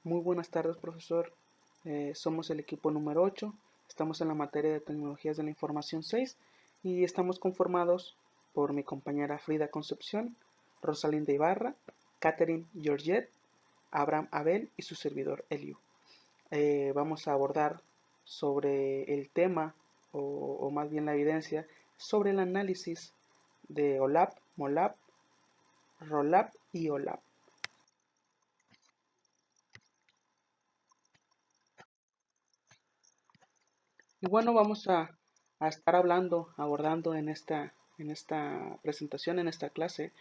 Muy buenas tardes, profesor. Somos el equipo número 8. Estamos en la materia de Tecnologías de la Información 6 y estamos conformados por mi compañera Frida Concepción, Rosalinda Ibarra, Catherine Georgette, Abraham Abel y su servidor Eliu. Vamos a abordar sobre el tema o más bien la evidencia sobre el análisis de OLAP, MOLAP, ROLAP y OLAP. Y bueno, vamos a estar abordando en esta presentación, en esta clase,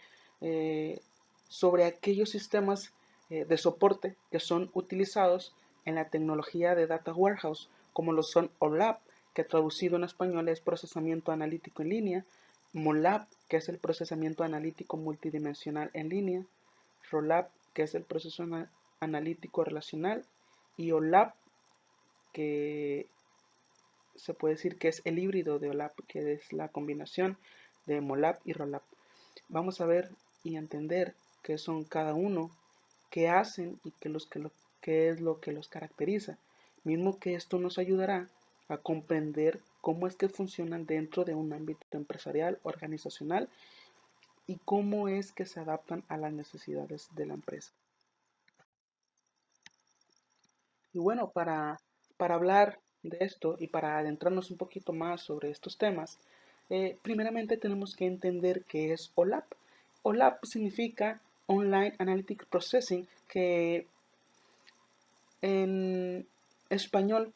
eh, sobre aquellos sistemas de soporte que son utilizados en la tecnología de Data Warehouse, como lo son OLAP, que traducido en español es procesamiento analítico en línea, MOLAP, que es el procesamiento analítico multidimensional en línea, ROLAP, que es el proceso analítico relacional, y OLAP, que se puede decir que es el híbrido de OLAP, que es la combinación de MOLAP y ROLAP. Vamos a ver y entender qué son cada uno, qué hacen y qué es lo que los caracteriza. Mismo que esto nos ayudará a comprender cómo es que funcionan dentro de un ámbito empresarial, organizacional y cómo es que se adaptan a las necesidades de la empresa. Y bueno, para hablar de esto y para adentrarnos un poquito más sobre estos temas, primeramente tenemos que entender qué es OLAP. OLAP significa Online Analytic Processing, que en español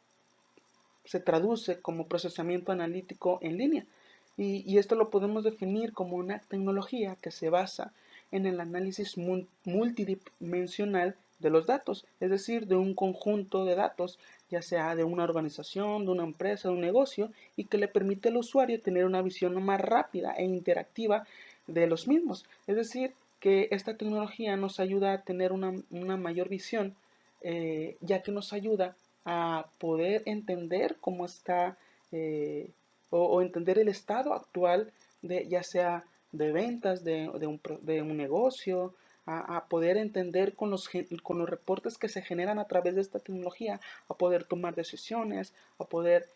se traduce como procesamiento analítico en línea. Y esto lo podemos definir como una tecnología que se basa en el análisis multidimensional de los datos, es decir, de un conjunto de datos, ya sea de una organización, de una empresa, de un negocio, y que le permite al usuario tener una visión más rápida e interactiva de los mismos. Es decir, que esta tecnología nos ayuda a tener una mayor visión, ya que nos ayuda a poder entender cómo está o entender el estado actual de ya sea de ventas de un negocio, a poder entender con los reportes que se generan a través de esta tecnología, a poder tomar decisiones, a poder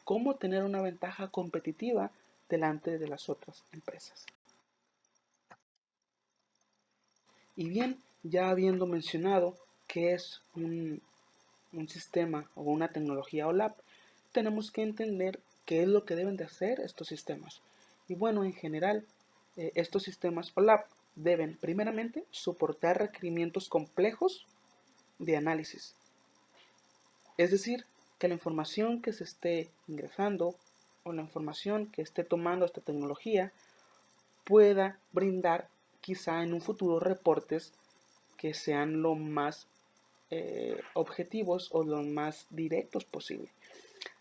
cómo tener una ventaja competitiva delante de las otras empresas. Y bien, ya habiendo mencionado qué es un sistema o una tecnología OLAP, tenemos que entender qué es lo que deben de hacer estos sistemas. Y bueno, en general, estos sistemas OLAP deben primeramente soportar requerimientos complejos de análisis. Es decir, que la información que se esté ingresando o la información que esté tomando esta tecnología pueda brindar quizá en un futuro reportes que sean lo más objetivos o lo más directos posible.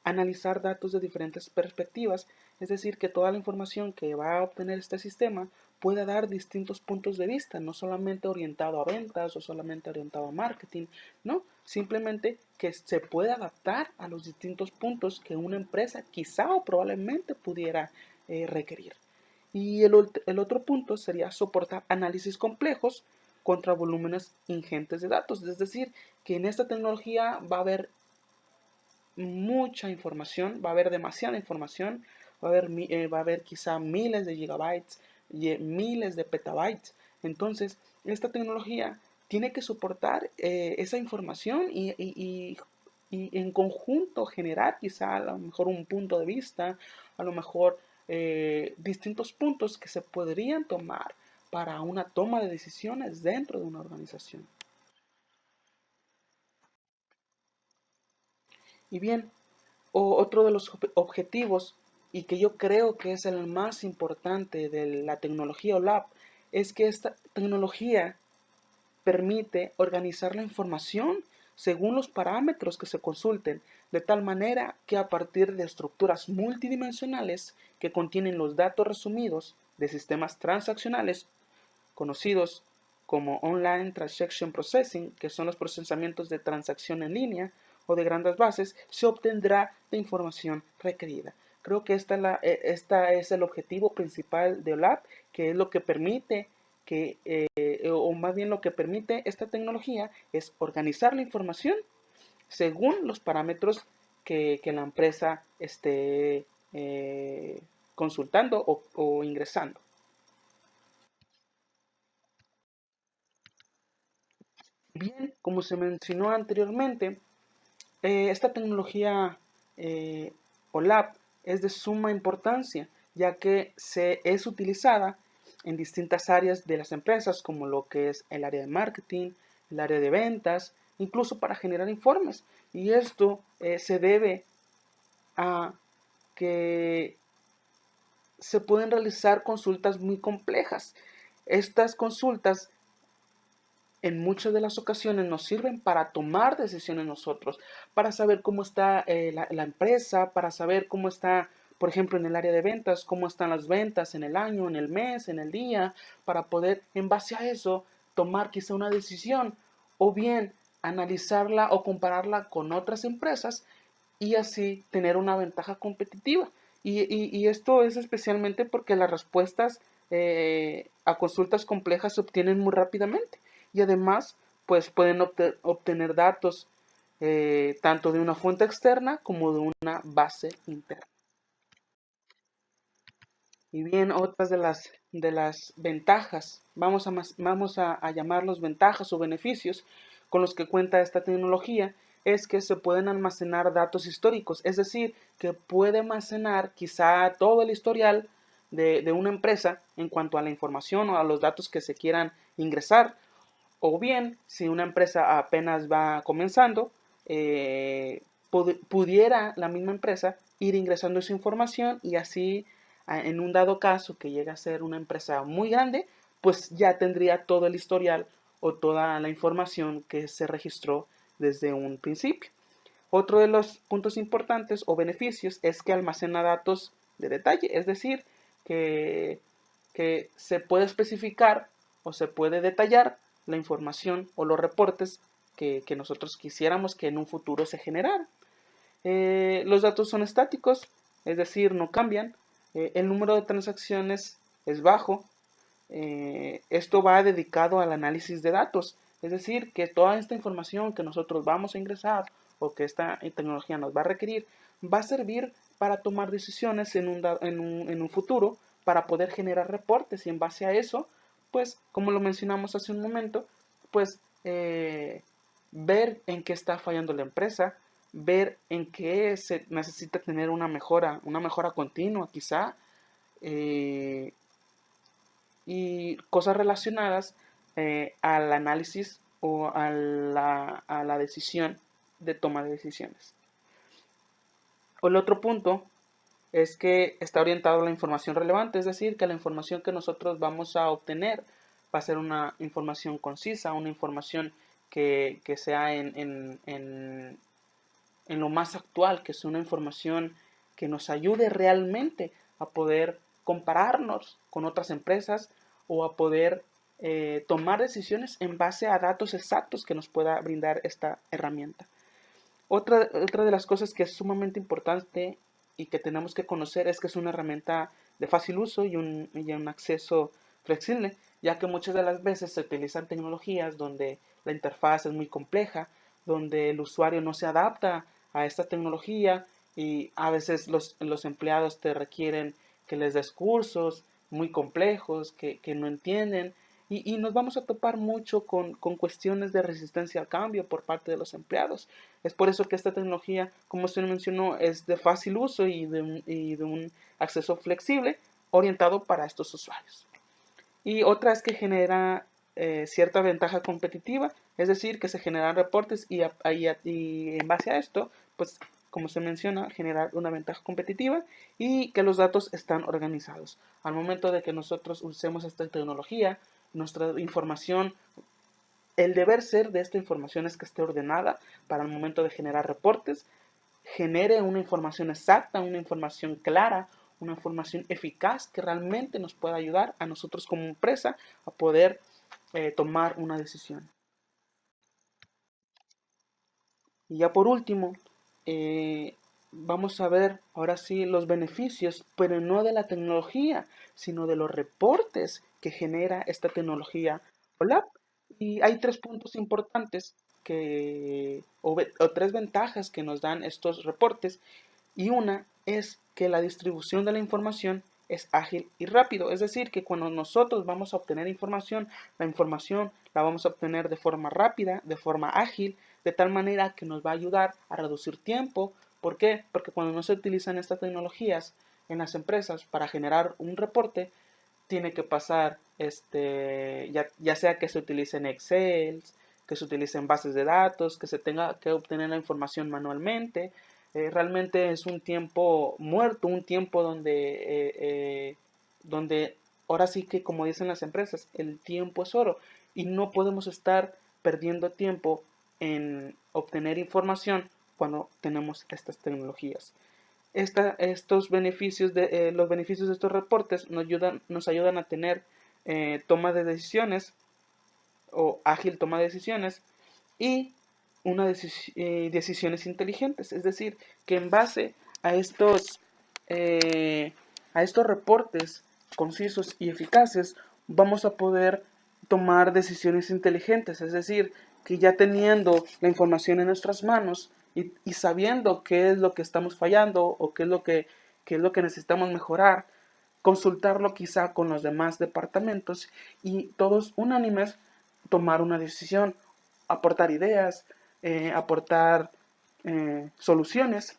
Analizar datos de diferentes perspectivas, es decir, que toda la información que va a obtener este sistema pueda dar distintos puntos de vista, no solamente orientado a ventas o solamente orientado a marketing, no, simplemente que se pueda adaptar a los distintos puntos que una empresa quizá o probablemente pudiera requerir. Y el otro punto sería soportar análisis complejos contra volúmenes ingentes de datos, es decir, que en esta tecnología va a haber mucha información, va a haber demasiada información, va a haber quizá miles de gigabytes y miles de petabytes. Entonces, esta tecnología tiene que soportar esa información y en conjunto generar quizá a lo mejor un punto de vista, a lo mejor distintos puntos que se podrían tomar para una toma de decisiones dentro de una organización. Y bien, otro de los objetivos, y que yo creo que es el más importante de la tecnología OLAP, es que esta tecnología permite organizar la información según los parámetros que se consulten, de tal manera que a partir de estructuras multidimensionales que contienen los datos resumidos de sistemas transaccionales conocidos como Online Transaction Processing, que son los procesamientos de transacción en línea o de grandes bases, se obtendrá la información requerida. Creo que esta es el objetivo principal de OLAP, que es lo que permite o más bien lo que permite esta tecnología es organizar la información según los parámetros que la empresa esté consultando o ingresando. Bien, como se mencionó anteriormente, esta tecnología OLAP es de suma importancia, ya que es utilizada en distintas áreas de las empresas, como lo que es el área de marketing, el área de ventas, incluso para generar informes. Y esto se debe a que se pueden realizar consultas muy complejas. Estas consultas en muchas de las ocasiones nos sirven para tomar decisiones nosotros, para saber cómo está la empresa, para saber cómo está, por ejemplo, en el área de ventas, cómo están las ventas en el año, en el mes, en el día, para poder, en base a eso, tomar quizá una decisión o bien analizarla o compararla con otras empresas y así tener una ventaja competitiva. Y esto es especialmente porque las respuestas a consultas complejas se obtienen muy rápidamente y además pues pueden obtener datos tanto de una fuente externa como de una base interna. Y bien, otras de las ventajas, vamos a llamarlos ventajas o beneficios con los que cuenta esta tecnología, es que se pueden almacenar datos históricos, es decir, que puede almacenar quizá todo el historial de una empresa en cuanto a la información o a los datos que se quieran ingresar, o bien, si una empresa apenas va comenzando, pudiera la misma empresa ir ingresando esa información y así, en un dado caso que llegue a ser una empresa muy grande, pues ya tendría todo el historial o toda la información que se registró desde un principio. Otro de los puntos importantes o beneficios es que almacena datos de detalle, es decir, que, que se puede especificar o se puede detallar la información o los reportes que nosotros quisiéramos que en un futuro se generaran. Los datos son estáticos, es decir, no cambian. El número de transacciones es bajo. Esto va dedicado al análisis de datos, es decir, que toda esta información que nosotros vamos a ingresar o que esta tecnología nos va a requerir va a servir para tomar decisiones en un futuro, para poder generar reportes y en base a eso, pues como lo mencionamos hace un momento, pues ver en qué está fallando la empresa, ver en qué se necesita tener una mejora continua quizá, eh, y cosas relacionadas al análisis o a la decisión de toma de decisiones. El otro punto es que está orientado a la información relevante, es decir, que la información que nosotros vamos a obtener va a ser una información concisa, una información que sea en lo más actual, que sea una información que nos ayude realmente a poder compararnos con otras empresas o a poder tomar decisiones en base a datos exactos que nos pueda brindar esta herramienta. Otra de las cosas que es sumamente importante y que tenemos que conocer es que es una herramienta de fácil uso y un acceso flexible, ya que muchas de las veces se utilizan tecnologías donde la interfaz es muy compleja, donde el usuario no se adapta a esta tecnología y a veces los empleados te requieren que les des cursos muy complejos que no entienden y nos vamos a topar mucho con cuestiones de resistencia al cambio por parte de los empleados. Es por eso que esta tecnología, como usted mencionó, es de fácil uso y de un acceso flexible orientado para estos usuarios. Y otra es que genera cierta ventaja competitiva, es decir, que se generan reportes y en base a esto, pues como se menciona, generar una ventaja competitiva y que los datos están organizados. Al momento de que nosotros usemos esta tecnología, nuestra información, el deber ser de esta información es que esté ordenada para el momento de generar reportes, genere una información exacta, una información clara, una información eficaz que realmente nos pueda ayudar a nosotros como empresa a poder tomar una decisión. Y ya por último, eh, vamos a ver ahora sí los beneficios, pero no de la tecnología, sino de los reportes que genera esta tecnología OLAP. Y hay tres puntos importantes o tres ventajas que nos dan estos reportes. Y una es que la distribución de la información es ágil y rápido. Es decir, que cuando nosotros vamos a obtener información, la información la vamos a obtener de forma rápida, de forma ágil, de tal manera que nos va a ayudar a reducir tiempo. ¿Por qué? Porque cuando no se utilizan estas tecnologías en las empresas para generar un reporte, tiene que pasar, ya sea que se utilicen Excel, que se utilicen bases de datos, que se tenga que obtener la información manualmente. Realmente es un tiempo muerto, un tiempo donde ahora sí que, como dicen las empresas, el tiempo es oro y no podemos estar perdiendo tiempo en obtener información cuando tenemos estas tecnologías. Estos beneficios los beneficios de estos reportes nos ayudan a tener toma de decisiones o ágil toma de decisiones y decisiones inteligentes. Es decir, que en base a eh, a estos reportes concisos y eficaces vamos a poder tomar decisiones inteligentes. Es decir, que ya teniendo la información en nuestras manos y sabiendo qué es lo que estamos fallando o qué es lo que necesitamos mejorar, consultarlo quizá con los demás departamentos y todos unánimes tomar una decisión, aportar ideas, aportar soluciones,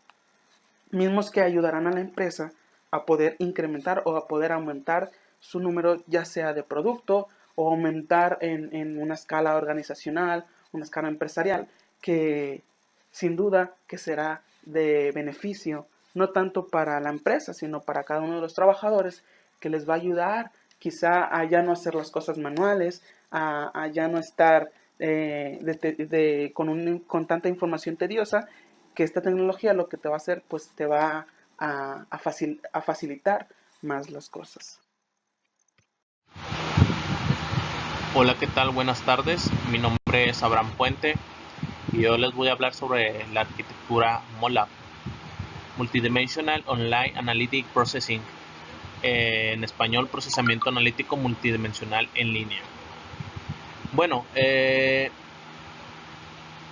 mismos que ayudarán a la empresa a poder incrementar o a poder aumentar su número, ya sea de producto o aumentar en una escala organizacional, una escala empresarial, que sin duda que será de beneficio, no tanto para la empresa, sino para cada uno de los trabajadores, que les va a ayudar quizá a ya no hacer las cosas manuales, a ya no estar con tanta información tediosa, que esta tecnología lo que te va a hacer, pues te va a facilitar más las cosas. Hola, ¿qué tal? Buenas tardes. Mi nombre es Abraham Puente y yo les voy a hablar sobre la arquitectura MOLAP, Multidimensional Online Analytic Processing, en español, procesamiento analítico multidimensional en línea. Bueno,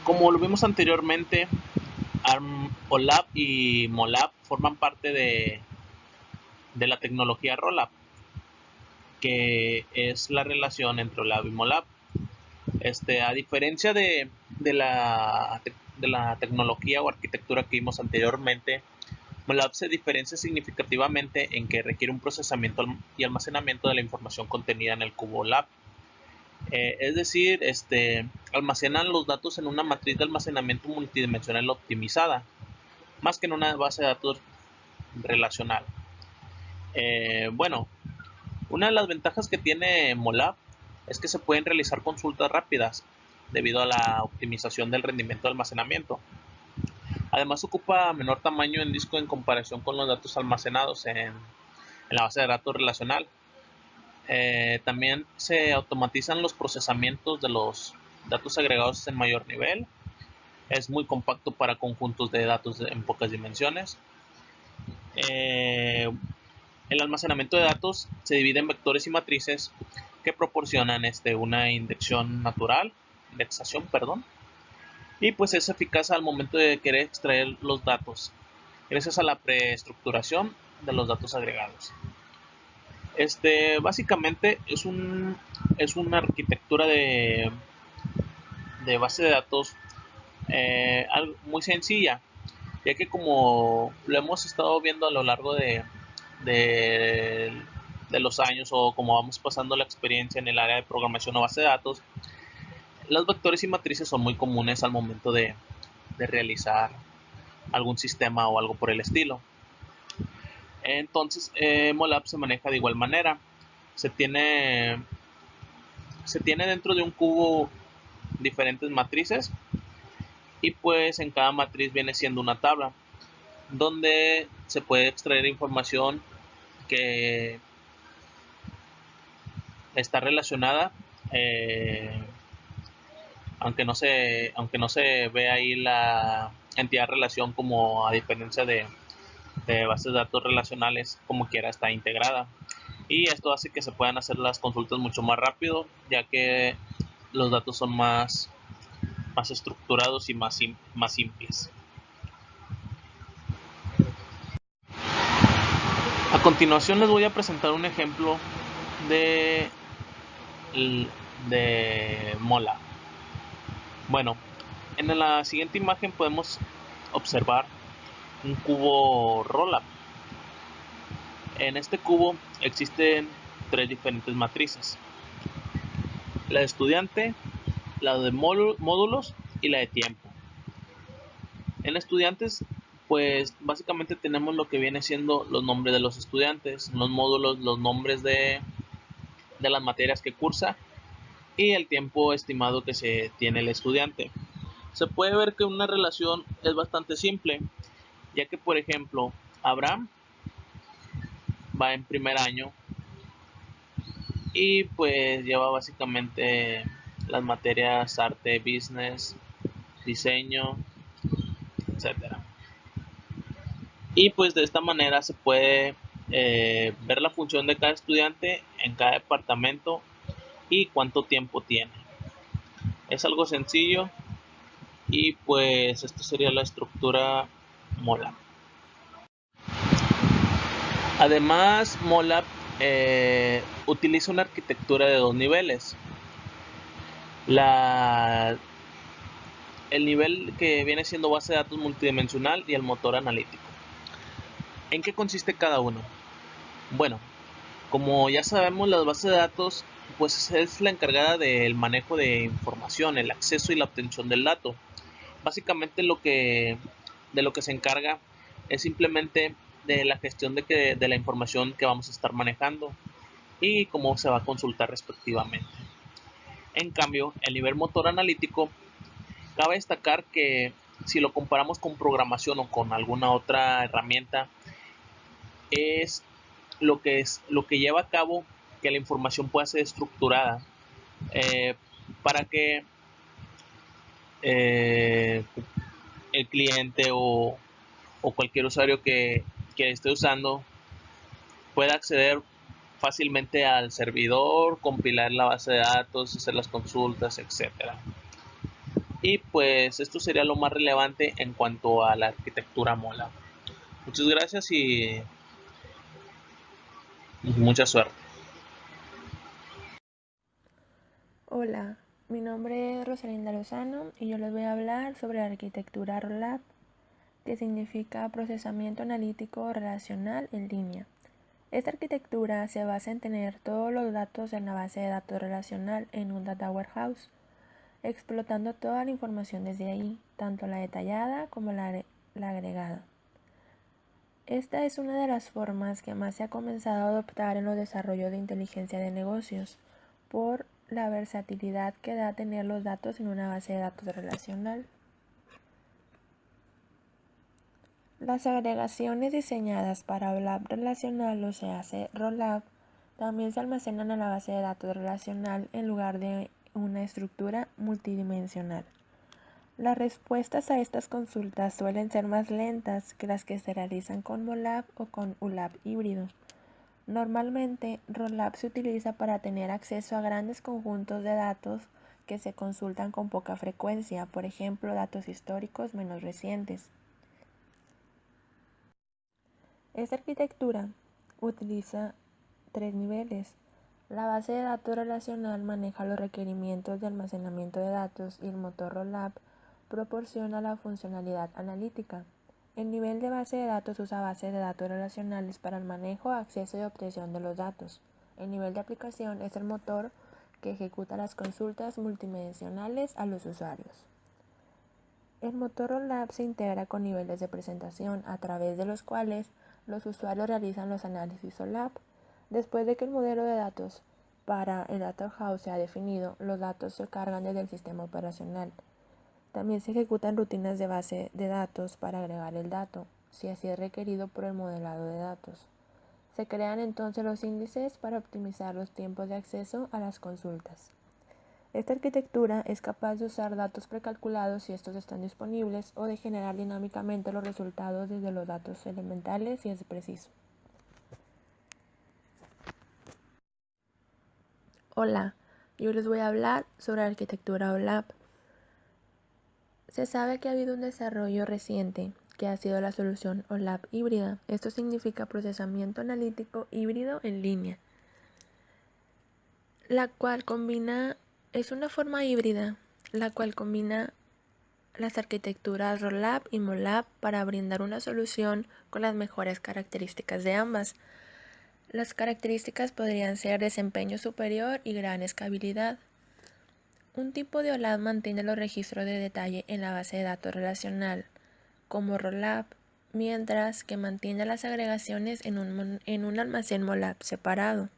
como lo vimos anteriormente, OLAP y MOLAP forman parte de la tecnología ROLAP, que es la relación entre OLAP y MOLAP. A diferencia de la tecnología o arquitectura que vimos anteriormente, MOLAP se diferencia significativamente en que requiere un procesamiento y almacenamiento de la información contenida en el cubo LAP. Es decir, almacenan los datos en una matriz de almacenamiento multidimensional optimizada, más que en una base de datos relacional. Bueno, una de las ventajas que tiene MOLAP es que se pueden realizar consultas rápidas debido a la optimización del rendimiento de almacenamiento. Además, ocupa menor tamaño en disco en comparación con los datos almacenados en la base de datos relacional. También se automatizan los procesamientos de los datos agregados en mayor nivel. Es muy compacto para conjuntos de datos en pocas dimensiones. El almacenamiento de datos se divide en vectores y matrices que proporcionan una indexación, perdón, y pues es eficaz al momento de querer extraer los datos, gracias a la preestructuración de los datos agregados. Básicamente es una arquitectura de base de datos muy sencilla, ya que como lo hemos estado viendo a lo largo de, de los años o como vamos pasando la experiencia en el área de programación o base de datos, los vectores y matrices son muy comunes al momento de realizar algún sistema o algo por el estilo. Entonces, MOLAP se maneja de igual manera. Se tiene, se tiene dentro de un cubo diferentes matrices y pues en cada matriz viene siendo una tabla donde se puede extraer información que está relacionada, aunque no se ve ahí entidad relación, como a diferencia de bases de datos relacionales, como quiera está integrada. Y esto hace que se puedan hacer las consultas mucho más rápido, ya que los datos son más estructurados y más simples. A continuación les voy a presentar un ejemplo de, de Mola. Bueno, en la siguiente imagen podemos observar un cubo Rollup. En este cubo existen tres diferentes matrices: la de estudiante, la de módulos y la de tiempo. En estudiantes, pues básicamente tenemos lo que viene siendo los nombres de los estudiantes, en los módulos los nombres de las materias que cursa y el tiempo estimado que se tiene el estudiante. Se puede ver que una relación es bastante simple, ya que por ejemplo Abraham va en primer año y pues lleva básicamente las materias arte, business, diseño, etcétera. Y pues de esta manera se puede ver la función de cada estudiante en cada departamento y cuánto tiempo tiene. Es algo sencillo y pues esto sería la estructura MOLAP. Además, MOLAP utiliza una arquitectura de dos niveles. El nivel que viene siendo base de datos multidimensional y el motor analítico. ¿En qué consiste cada uno? Bueno, como ya sabemos, las bases de datos pues es la encargada del manejo de información, el acceso y la obtención del dato. Básicamente de lo que se encarga es simplemente de la gestión de la información que vamos a estar manejando y cómo se va a consultar respectivamente. En cambio, el nivel motor analítico, cabe destacar que si lo comparamos con programación o con alguna otra herramienta, es lo que lleva a cabo que la información pueda ser estructurada para que eh, el cliente o cualquier usuario que esté usando pueda acceder fácilmente al servidor, compilar la base de datos, hacer las consultas, etcétera. Y pues esto sería lo más relevante en cuanto a la arquitectura Mola. Muchas gracias y mucha suerte. Hola, mi nombre es Rosalinda Lozano y yo les voy a hablar sobre la arquitectura RLAP, que significa procesamiento analítico relacional en línea. Esta arquitectura se basa en tener todos los datos en la base de datos relacional en un data warehouse, explotando toda la información desde ahí, tanto la detallada como la agregada. Esta es una de las formas que más se ha comenzado a adoptar en los desarrollos de inteligencia de negocios, por la versatilidad que da tener los datos en una base de datos relacional. Las agregaciones diseñadas para OLAP relacional, o sea, ROLAP, también se almacenan en la base de datos relacional en lugar de una estructura multidimensional. Las respuestas a estas consultas suelen ser más lentas que las que se realizan con MOLAP o con ULAP híbrido. Normalmente, ROLAP se utiliza para tener acceso a grandes conjuntos de datos que se consultan con poca frecuencia, por ejemplo, datos históricos menos recientes. Esta arquitectura utiliza tres niveles. La base de datos relacional maneja los requerimientos de almacenamiento de datos y el motor ROLAP proporciona la funcionalidad analítica. El nivel de base de datos usa bases de datos relacionales para el manejo, acceso y obtención de los datos. El nivel de aplicación es el motor que ejecuta las consultas multidimensionales a los usuarios. El motor ROLAP se integra con niveles de presentación a través de los cuales los usuarios realizan los análisis OLAP. Después de que el modelo de datos para el Data Warehouse se ha definido, los datos se cargan desde el sistema operacional. También se ejecutan rutinas de base de datos para agregar el dato, si así es requerido por el modelado de datos. Se crean entonces los índices para optimizar los tiempos de acceso a las consultas. Esta arquitectura es capaz de usar datos precalculados si estos están disponibles o de generar dinámicamente los resultados desde los datos elementales si es preciso. Hola, yo les voy a hablar sobre la arquitectura OLAP. Se sabe que ha habido un desarrollo reciente que ha sido la solución OLAP híbrida. Esto significa procesamiento analítico híbrido en línea, es una forma híbrida, la cual combina las arquitecturas ROLAP y MOLAP para brindar una solución con las mejores características de ambas. Las características podrían ser desempeño superior y gran escalabilidad. Un tipo de OLAP mantiene los registros de detalle en la base de datos relacional, como ROLAP, mientras que mantiene las agregaciones en un almacén MOLAP separado.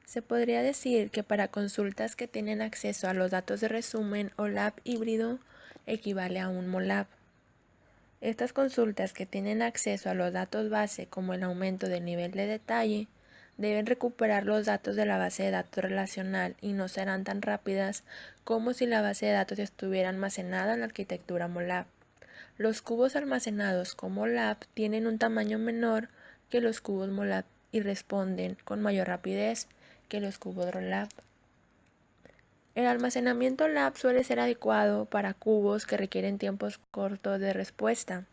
Se podría decir que para consultas que tienen acceso a los datos de resumen, OLAP híbrido equivale a un MOLAP. Estas consultas que tienen acceso a los datos base, como el aumento del nivel de detalle, deben recuperar los datos de la base de datos relacional y no serán tan rápidas como si la base de datos estuviera almacenada en la arquitectura MOLAP. Los cubos almacenados como OLAP tienen un tamaño menor que los cubos MOLAP y responden con mayor rapidez que los cubos ROLAP. El almacenamiento OLAP suele ser adecuado para cubos que requieren tiempos cortos de respuesta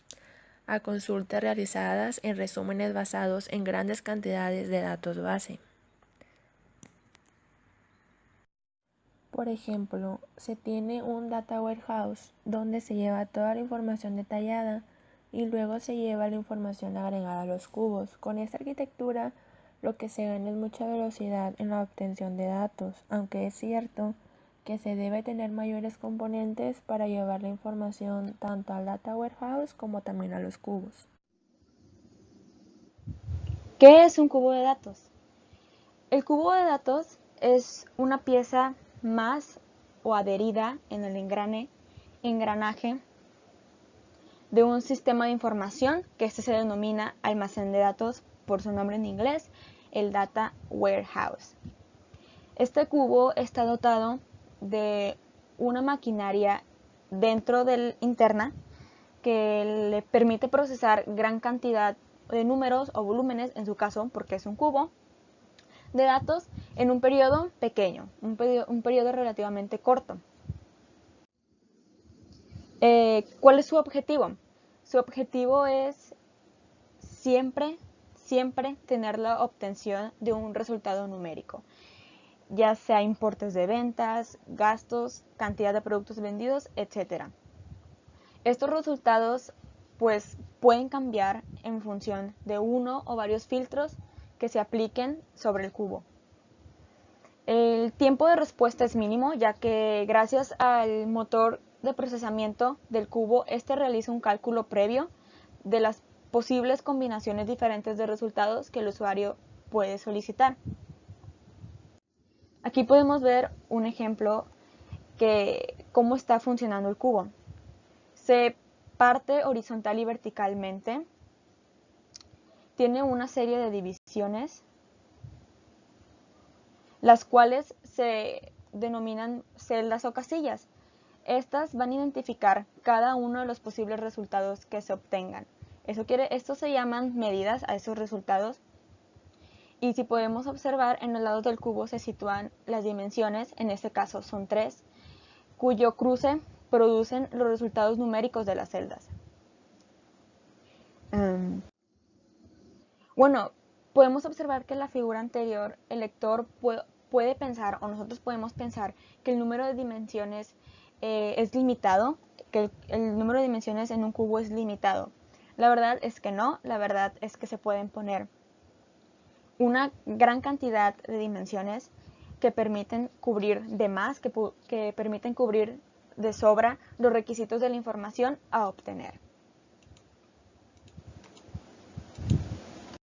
a consultas realizadas en resúmenes basados en grandes cantidades de datos base. Por ejemplo, se tiene un data warehouse donde se lleva toda la información detallada y luego se lleva la información agregada a los cubos. Con esta arquitectura, lo que se gana es mucha velocidad en la obtención de datos, aunque es cierto que se debe tener mayores componentes para llevar la información tanto al data warehouse como también a los cubos. ¿Qué es un cubo de datos? El cubo de datos es una pieza más o adherida en el engranaje de un sistema de información que este se denomina almacén de datos por su nombre en inglés, el Data Warehouse. Este cubo está dotado de una maquinaria interna que le permite procesar gran cantidad de números o volúmenes, en su caso, porque es un cubo, de datos en un periodo pequeño, un periodo relativamente corto. ¿Cuál es su objetivo? Su objetivo es siempre tener la obtención de un resultado numérico, ya sea importes de ventas, gastos, cantidad de productos vendidos, etc. Estos resultados pues pueden cambiar en función de uno o varios filtros que se apliquen sobre el cubo. El tiempo de respuesta es mínimo, ya que gracias al motor de procesamiento del cubo, este realiza un cálculo previo de las posibles combinaciones diferentes de resultados que el usuario puede solicitar. Aquí podemos ver un ejemplo de cómo está funcionando el cubo. Se parte horizontal y verticalmente. Tiene una serie de divisiones, las cuales se denominan celdas o casillas. Estas van a identificar cada uno de los posibles resultados que se obtengan. Estos se llaman medidas a esos resultados. Y si podemos observar, en los lados del cubo se sitúan las dimensiones, en este caso son 3, cuyo cruce producen los resultados numéricos de las celdas. Bueno, podemos observar que en la figura anterior el lector puede pensar, o nosotros podemos pensar, que el número de dimensiones es limitado, que el número de dimensiones en un cubo es limitado. La verdad es que no, la verdad es que se pueden poner una gran cantidad de dimensiones que permiten cubrir de más, que permiten cubrir de sobra los requisitos de la información a obtener.